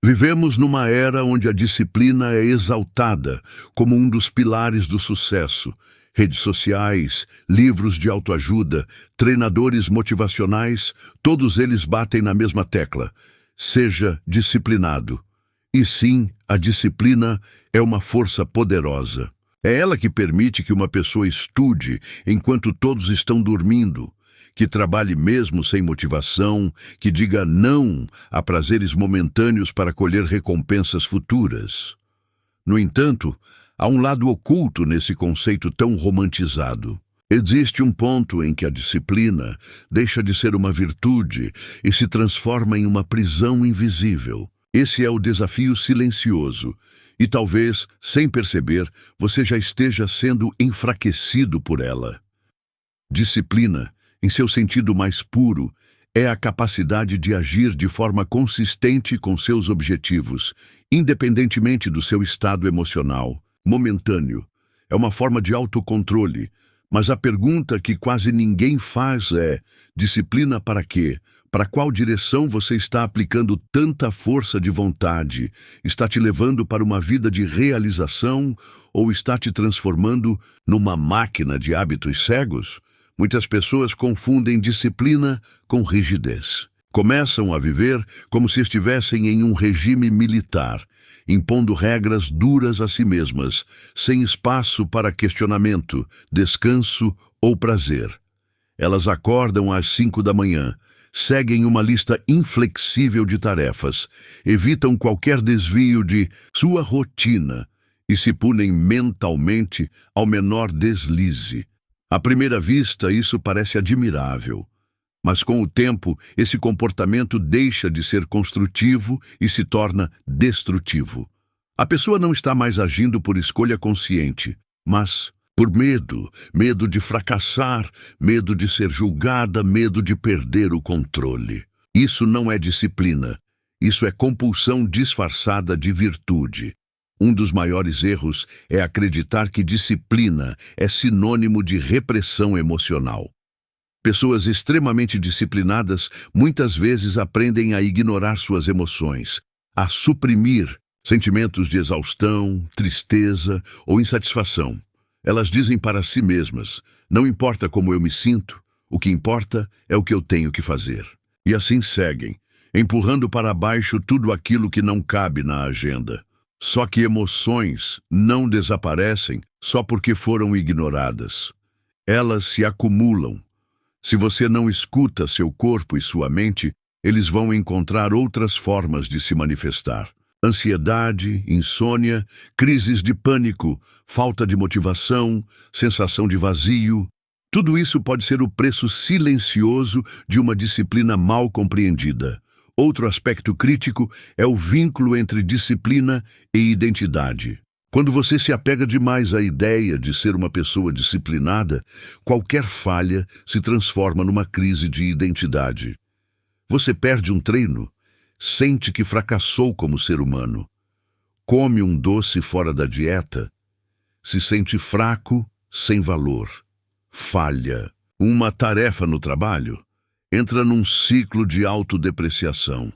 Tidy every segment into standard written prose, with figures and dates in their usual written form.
Vivemos numa era onde a disciplina é exaltada como um dos pilares do sucesso. Redes sociais, livros de autoajuda, treinadores motivacionais, todos eles batem na mesma tecla. Seja disciplinado. E sim, a disciplina é uma força poderosa. É ela que permite que uma pessoa estude enquanto todos estão dormindo, que trabalhe mesmo sem motivação, que diga não a prazeres momentâneos para colher recompensas futuras. No entanto, há um lado oculto nesse conceito tão romantizado. Existe um ponto em que a disciplina deixa de ser uma virtude e se transforma em uma prisão invisível. Esse é o desafio silencioso, e talvez, sem perceber, você já esteja sendo enfraquecido por ela. Disciplina, em seu sentido mais puro, é a capacidade de agir de forma consistente com seus objetivos, independentemente do seu estado emocional, momentâneo. É uma forma de autocontrole, mas a pergunta que quase ninguém faz é: disciplina para quê? Para qual direção você está aplicando tanta força de vontade? Está te levando para uma vida de realização ou está te transformando numa máquina de hábitos cegos? Muitas pessoas confundem disciplina com rigidez. Começam a viver como se estivessem em um regime militar, impondo regras duras a si mesmas, sem espaço para questionamento, descanso ou prazer. Elas acordam às 5 da manhã, seguem uma lista inflexível de tarefas, evitam qualquer desvio de sua rotina e se punem mentalmente ao menor deslize. À primeira vista, isso parece admirável, mas com o tempo, esse comportamento deixa de ser construtivo e se torna destrutivo. A pessoa não está mais agindo por escolha consciente, mas por medo de fracassar, medo de ser julgada, medo de perder o controle. Isso não é disciplina, isso é compulsão disfarçada de virtude. Um dos maiores erros é acreditar que disciplina é sinônimo de repressão emocional. Pessoas extremamente disciplinadas muitas vezes aprendem a ignorar suas emoções, a suprimir sentimentos de exaustão, tristeza ou insatisfação. Elas dizem para si mesmas: não importa como eu me sinto, o que importa é o que eu tenho que fazer. E assim seguem, empurrando para baixo tudo aquilo que não cabe na agenda. Só que emoções não desaparecem só porque foram ignoradas. Elas se acumulam. Se você não escuta seu corpo e sua mente, eles vão encontrar outras formas de se manifestar. Ansiedade, insônia, crises de pânico, falta de motivação, sensação de vazio. Tudo isso pode ser o preço silencioso de uma disciplina mal compreendida. Outro aspecto crítico é o vínculo entre disciplina e identidade. Quando você se apega demais à ideia de ser uma pessoa disciplinada, qualquer falha se transforma numa crise de identidade. Você perde um treino, sente que fracassou como ser humano. Come um doce fora da dieta, se sente fraco, sem valor. Falha uma tarefa no trabalho, entra num ciclo de autodepreciação.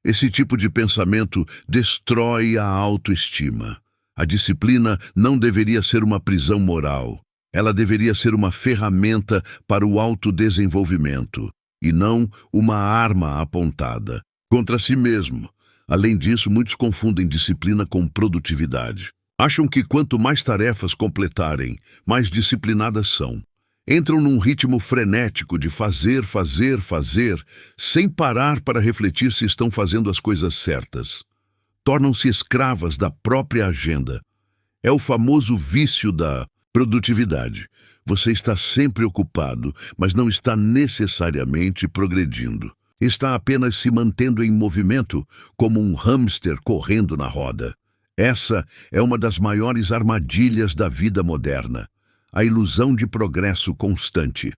Esse tipo de pensamento destrói a autoestima. A disciplina não deveria ser uma prisão moral. Ela deveria ser uma ferramenta para o autodesenvolvimento, e não uma arma apontada contra si mesmo. Além disso, muitos confundem disciplina com produtividade. Acham que quanto mais tarefas completarem, mais disciplinadas são. Entram num ritmo frenético de fazer, sem parar para refletir se estão fazendo as coisas certas. Tornam-se escravas da própria agenda. É o famoso vício da produtividade. Você está sempre ocupado, mas não está necessariamente progredindo. Está apenas se mantendo em movimento, como um hamster correndo na roda. Essa é uma das maiores armadilhas da vida moderna. A ilusão de progresso constante.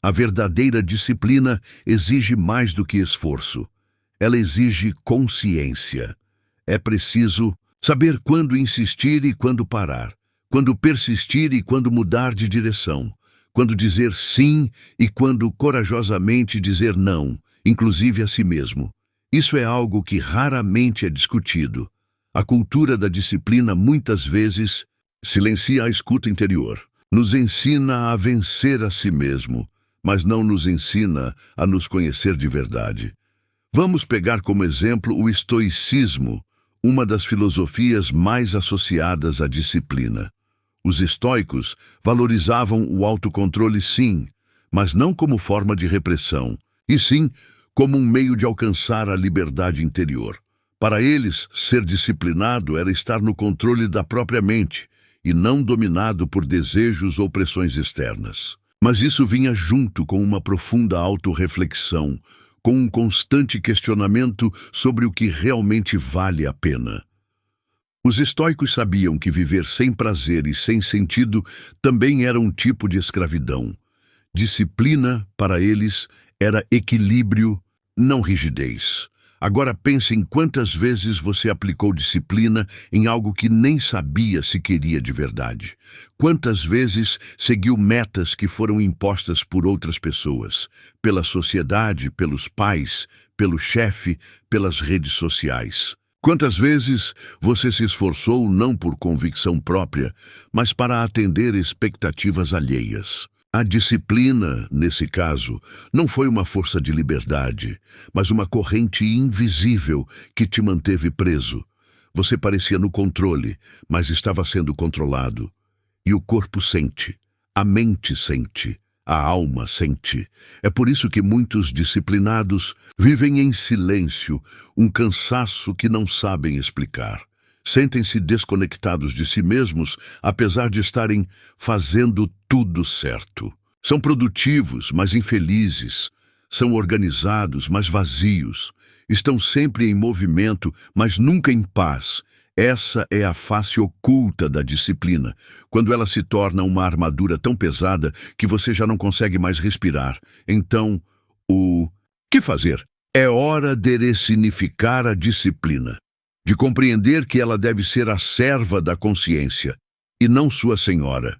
A verdadeira disciplina exige mais do que esforço. Ela exige consciência. É preciso saber quando insistir e quando parar, quando persistir e quando mudar de direção, quando dizer sim e quando corajosamente dizer não, inclusive a si mesmo. Isso é algo que raramente é discutido. A cultura da disciplina muitas vezes silencia a escuta interior. Nos ensina a vencer a si mesmo, mas não nos ensina a nos conhecer de verdade. Vamos pegar como exemplo o estoicismo, uma das filosofias mais associadas à disciplina. Os estoicos valorizavam o autocontrole, sim, mas não como forma de repressão, e sim como um meio de alcançar a liberdade interior. Para eles, ser disciplinado era estar no controle da própria mente e não dominado por desejos ou pressões externas. Mas isso vinha junto com uma profunda autorreflexão, com um constante questionamento sobre o que realmente vale a pena. Os estoicos sabiam que viver sem prazer e sem sentido também era um tipo de escravidão. Disciplina, para eles, era equilíbrio, não rigidez. Agora pense em quantas vezes você aplicou disciplina em algo que nem sabia se queria de verdade. Quantas vezes seguiu metas que foram impostas por outras pessoas, pela sociedade, pelos pais, pelo chefe, pelas redes sociais. Quantas vezes você se esforçou não por convicção própria, mas para atender expectativas alheias. A disciplina, nesse caso, não foi uma força de liberdade, mas uma corrente invisível que te manteve preso. Você parecia no controle, mas estava sendo controlado. E o corpo sente, a mente sente, a alma sente. É por isso que muitos disciplinados vivem em silêncio, um cansaço que não sabem explicar. Sentem-se desconectados de si mesmos, apesar de estarem fazendo tudo certo. São produtivos, mas infelizes. São organizados, mas vazios. Estão sempre em movimento, mas nunca em paz. Essa é a face oculta da disciplina, quando ela se torna uma armadura tão pesada que você já não consegue mais respirar. Então, o que fazer? É hora de ressignificar a disciplina, de compreender que ela deve ser a serva da consciência e não sua senhora.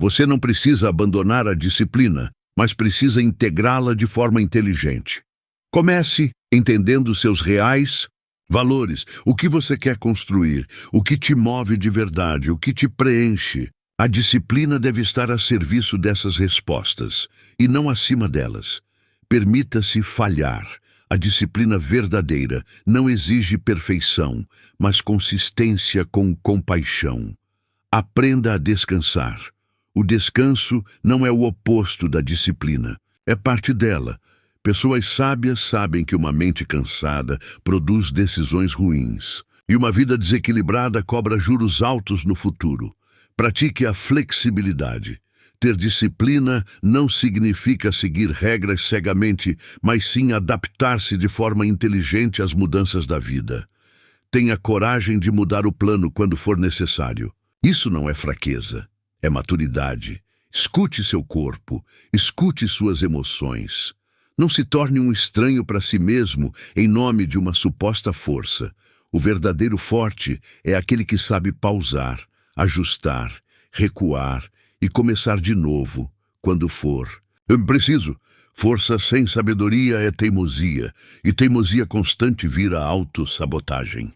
Você não precisa abandonar a disciplina, mas precisa integrá-la de forma inteligente. Comece entendendo seus reais valores, o que você quer construir, o que te move de verdade, o que te preenche. A disciplina deve estar a serviço dessas respostas e não acima delas. Permita-se falhar. A disciplina verdadeira não exige perfeição, mas consistência com compaixão. Aprenda a descansar. O descanso não é o oposto da disciplina, é parte dela. Pessoas sábias sabem que uma mente cansada produz decisões ruins, e uma vida desequilibrada cobra juros altos no futuro. Pratique a flexibilidade. Ter disciplina não significa seguir regras cegamente, mas sim adaptar-se de forma inteligente às mudanças da vida. Tenha coragem de mudar o plano quando for necessário. Isso não é fraqueza, é maturidade. Escute seu corpo, escute suas emoções. Não se torne um estranho para si mesmo em nome de uma suposta força. O verdadeiro forte é aquele que sabe pausar, ajustar, recuar e começar de novo, quando for. Preciso. Força sem sabedoria é teimosia, e teimosia constante vira autossabotagem.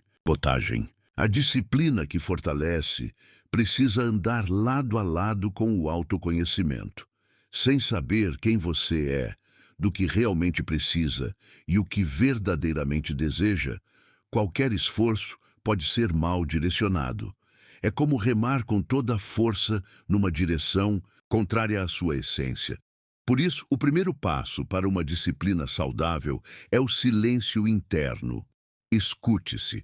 A disciplina que fortalece precisa andar lado a lado com o autoconhecimento. Sem saber quem você é, do que realmente precisa e o que verdadeiramente deseja, qualquer esforço pode ser mal direcionado. É como remar com toda a força numa direção contrária à sua essência. Por isso, o primeiro passo para uma disciplina saudável é o silêncio interno. Escute-se.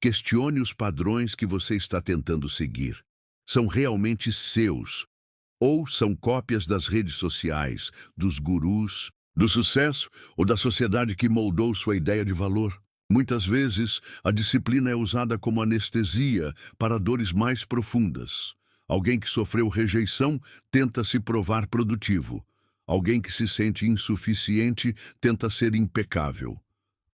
Questione os padrões que você está tentando seguir. São realmente seus? Ou são cópias das redes sociais, dos gurus, do sucesso ou da sociedade que moldou sua ideia de valor? Muitas vezes, a disciplina é usada como anestesia para dores mais profundas. Alguém que sofreu rejeição tenta se provar produtivo. Alguém que se sente insuficiente tenta ser impecável.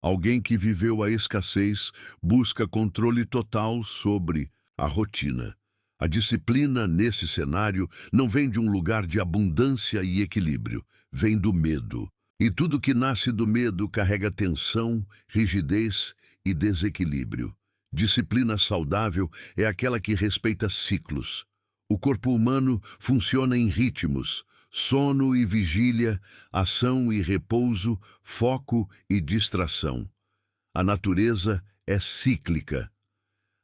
Alguém que viveu a escassez busca controle total sobre a rotina. A disciplina, nesse cenário, não vem de um lugar de abundância e equilíbrio, vem do medo. E tudo que nasce do medo carrega tensão, rigidez e desequilíbrio. Disciplina saudável é aquela que respeita ciclos. O corpo humano funciona em ritmos: sono e vigília, ação e repouso, foco e distração. A natureza é cíclica.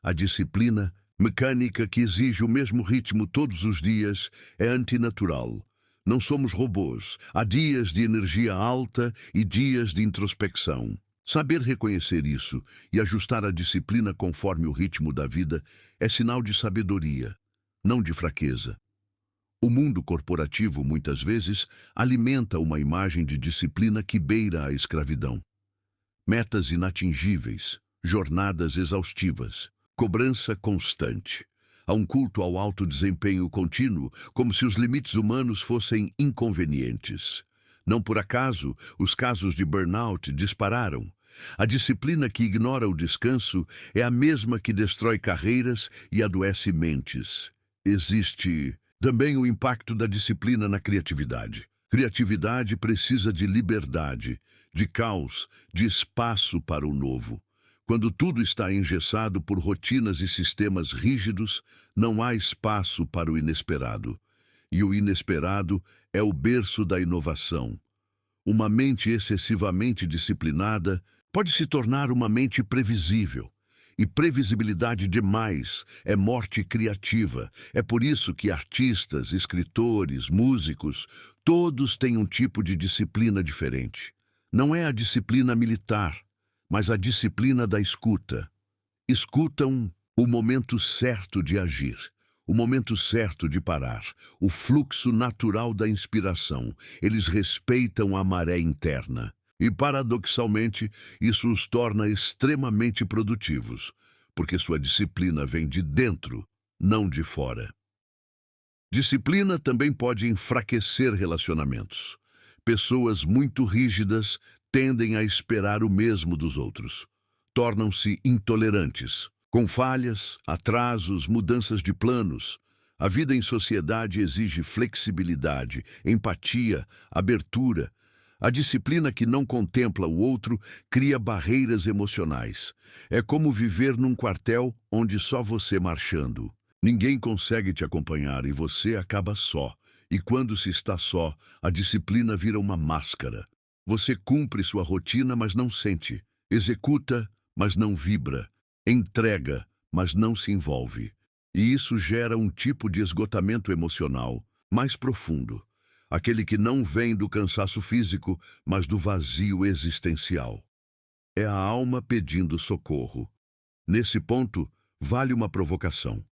A disciplina mecânica que exige o mesmo ritmo todos os dias é antinatural. Não somos robôs. Há dias de energia alta e dias de introspecção. Saber reconhecer isso e ajustar a disciplina conforme o ritmo da vida é sinal de sabedoria, não de fraqueza. O mundo corporativo, muitas vezes, alimenta uma imagem de disciplina que beira a escravidão. Metas inatingíveis, jornadas exaustivas, cobrança constante. Há um culto ao alto desempenho contínuo, como se os limites humanos fossem inconvenientes. Não por acaso, os casos de burnout dispararam. A disciplina que ignora o descanso é a mesma que destrói carreiras e adoece mentes. Existe também o impacto da disciplina na criatividade. Criatividade precisa de liberdade, de caos, de espaço para o novo. Quando tudo está engessado por rotinas e sistemas rígidos, não há espaço para o inesperado. E o inesperado é o berço da inovação. Uma mente excessivamente disciplinada pode se tornar uma mente previsível. E previsibilidade demais é morte criativa. É por isso que artistas, escritores, músicos, todos têm um tipo de disciplina diferente. Não é a disciplina militar, mas a disciplina da escuta. Escutam o momento certo de agir, o momento certo de parar, o fluxo natural da inspiração. Eles respeitam a maré interna. E, paradoxalmente, isso os torna extremamente produtivos, porque sua disciplina vem de dentro, não de fora. Disciplina também pode enfraquecer relacionamentos. Pessoas muito rígidas tendem a esperar o mesmo dos outros. Tornam-se intolerantes, com falhas, atrasos, mudanças de planos. A vida em sociedade exige flexibilidade, empatia, abertura. A disciplina que não contempla o outro cria barreiras emocionais. É como viver num quartel onde só você marchando. Ninguém consegue te acompanhar e você acaba só. E quando se está só, a disciplina vira uma máscara. Você cumpre sua rotina, mas não sente. Executa, mas não vibra. Entrega, mas não se envolve. E isso gera um tipo de esgotamento emocional mais profundo. Aquele que não vem do cansaço físico, mas do vazio existencial. É a alma pedindo socorro. Nesse ponto, vale uma provocação.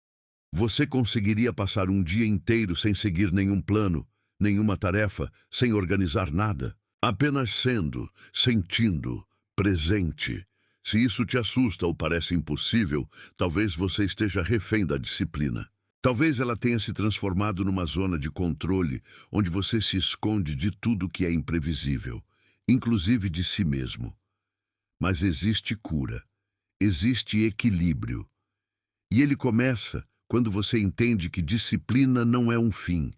Você conseguiria passar um dia inteiro sem seguir nenhum plano, nenhuma tarefa, sem organizar nada? Apenas sendo, sentindo, presente. Se isso te assusta ou parece impossível, talvez você esteja refém da disciplina. Talvez ela tenha se transformado numa zona de controle, onde você se esconde de tudo que é imprevisível, inclusive de si mesmo. Mas existe cura, existe equilíbrio. E ele começa quando você entende que disciplina não é um fim,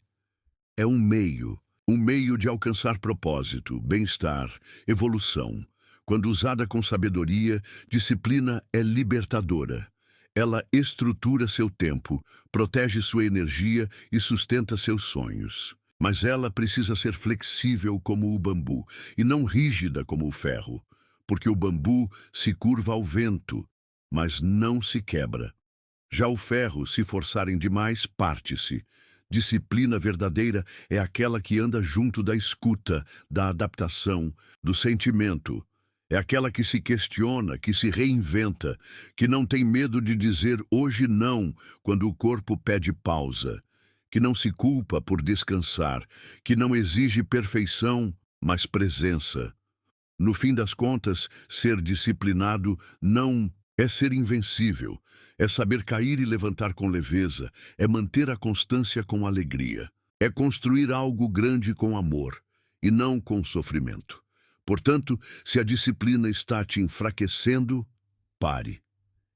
é um meio de alcançar propósito, bem-estar, evolução. Quando usada com sabedoria, disciplina é libertadora. Ela estrutura seu tempo, protege sua energia e sustenta seus sonhos. Mas ela precisa ser flexível como o bambu e não rígida como o ferro, porque o bambu se curva ao vento, mas não se quebra. Já o ferro, se forçarem demais, parte-se. Disciplina verdadeira é aquela que anda junto da escuta, da adaptação, do sentimento. É aquela que se questiona, que se reinventa, que não tem medo de dizer hoje não quando o corpo pede pausa, que não se culpa por descansar, que não exige perfeição, mas presença. No fim das contas, ser disciplinado não é ser invencível, é saber cair e levantar com leveza, é manter a constância com alegria, é construir algo grande com amor e não com sofrimento. Portanto, se a disciplina está te enfraquecendo, pare,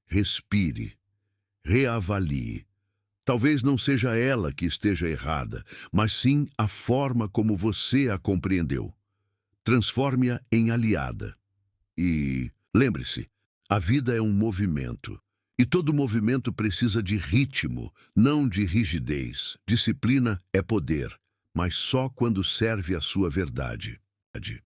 respire, reavalie. Talvez não seja ela que esteja errada, mas sim a forma como você a compreendeu. transforme-a em aliada. E lembre-se, a vida é um movimento. E todo movimento precisa de ritmo, não de rigidez. Disciplina é poder, mas só quando serve à sua verdade.